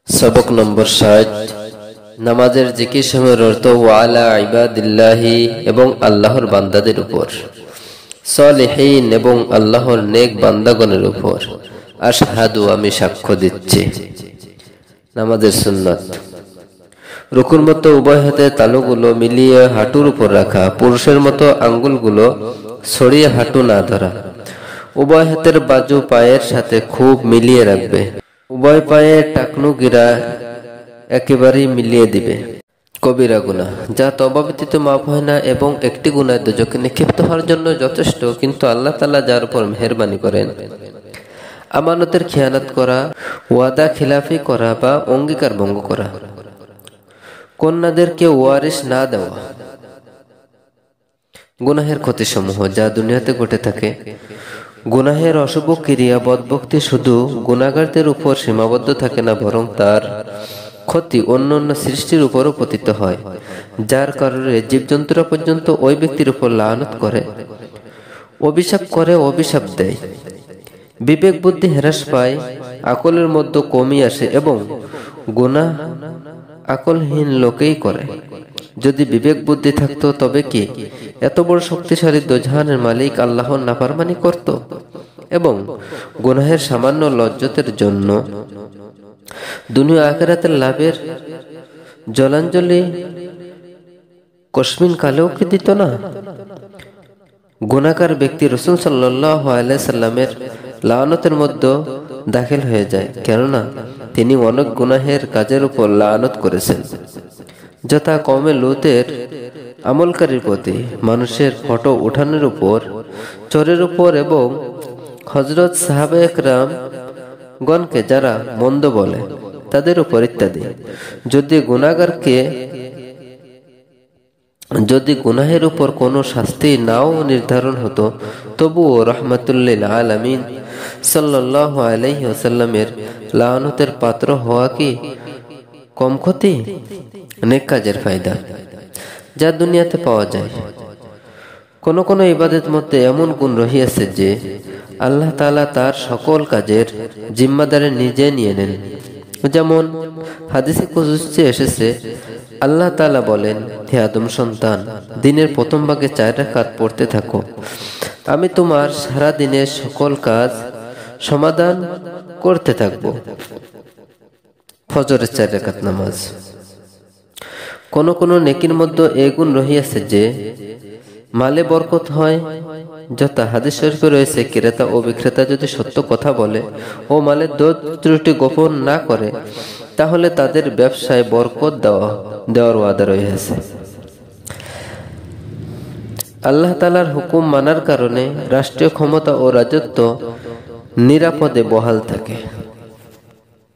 सबक नम्बर 60 नामाजेर जिकिर समয়ের অর্থ ওয়ালা ইবাদিল্লাহি এবং আল্লাহর বান্দাদের উপর সালেহীন এবং আল্লাহর নেক বান্দাগণের উপর আশহাদু আমি সাক্ষ্য দিচ্ছি। নামাজের সুন্নাত রুকুর মতো উভয় হাতে তালুগুলো মিলিয়ে হাঁটুর উপর রাখা, পুরুষের মতো আঙ্গুলগুলো ছড়িয়ে হাঁটু না ধরা, উভয় হাতের বাজু পায়ের সাথে খুব মিলিয়ে রাখবে, উভয় পায়ে টাকনু গিরা একেবারেই মিলিয়ে দিবে। কবিরা গুনাহ যা তওবা ব্যতীত মাফ হয় না এবং একটি গুনাহ দোজখে নিক্ষিপ্ত হওয়ার জন্য যথেষ্ট, কিন্তু আল্লাহ তাআলা যার উপর মেহেরবানি করেন। আমানতের খেয়ানত করা, ওয়াদা খিলাফি করা বা অঙ্গীকার ভঙ্গ করা, কন্যাদেরকে ওয়ারিশ না দেওয়া। গুনাহের ক্ষতিসমূহ যা দুনিয়াতে ঘটে থাকে। গুনাহের অশুভ ক্রিয়া বদভক্তি শুধু গুনাহগারদের উপর সীমাবদ্ধ থাকে না, বরং তার ক্ষতি অন্য অন্য সৃষ্টির উপরও পতিত হয়, যার কারণে জীবজন্তুরা পর্যন্ত ওই ব্যক্তির উপর লানত করে, অভিশাপ করে, অভিশাপ দেয়। বিবেক বুদ্ধি হ্রাস পায়, আকলের মধ্যে কমি আসে এবং গুনাহ আকলহীন লোকেই করে। যদি বিবেক বুদ্ধি থাকতো তবে কি এত বড় শক্তিশালী দোজাহানের মালিক আল্লাহর নাফরমানি করত এবং গুনাহের সামান্য লজ্জতের জন্য দুনিয়া আখিরাতের লাভের জলাঞ্জলি কসমিন কালেও কি দিত না? গুনাহগার ব্যক্তি রাসূল সাল্লাল্লাহু আলাইহি সাল্লামের লানতের মধ্যে দাখিল হয়ে যায়, কেননা তিনি অনেক গুনাহের কাজের উপর লানত করেছেন, যথা কওমে লূতের আমলকারীর প্রতি, মানুষের ফটো উঠানোর উপর, চোরের উপর এবং হযরত সাহাবায়ে কেরাম গণকে যারা মন্দ বলে তাদের উপর ইত্যাদি। যদি গুনাহের উপর কোনো শাস্তি নাও নির্ধারণ হতো, তবুও রাহমাতুল্লিল আলামিন সাল্লাল্লাহু আলাইহি ওয়াসাল্লামের লানতের পাত্র হওয়া কি কম ক্ষতি? নেক কাজের ফায়দা যা দুনিয়াতে পাওয়া যায়। কোন কোন ইবাদত মধ্যে এমন গুণ রহিয়াছে যে আল্লাহ তাআলা তার সকল কাজের জিম্মাদারি নিজে নিয়ে নেন। যেমন হাদিসে কুদসি এসেছে, আল্লাহ তাআলা বলেন, হে আদম সন্তান, দিনের প্রথম ভাগে 4 রাকাত পড়তে থাকো, আমি তোমার সারা দিনের সকল কাজ সমাধান করতে থাকব। ফজরের 4 রাকাত নামাজ। কোন কোন নেকির মধ্যে এই গুণ রহিয়াছে যে মালে বরকত হয়, যথা হাদিস শরীফে রয়েছে, ক্রেতা ও বিক্রেতা যদি সত্য কথা বলে ও মালের দোষ ত্রুটি গোপন না করে, তাহলে তাদের ব্যবসায় বরকত দেওয়ার ওয়াদা রয়েছে। আল্লাহ তাআলার হুকুম মানার কারণে রাষ্ট্রীয় ক্ষমতা ও রাজত্ব নিরাপদে বহাল থাকে।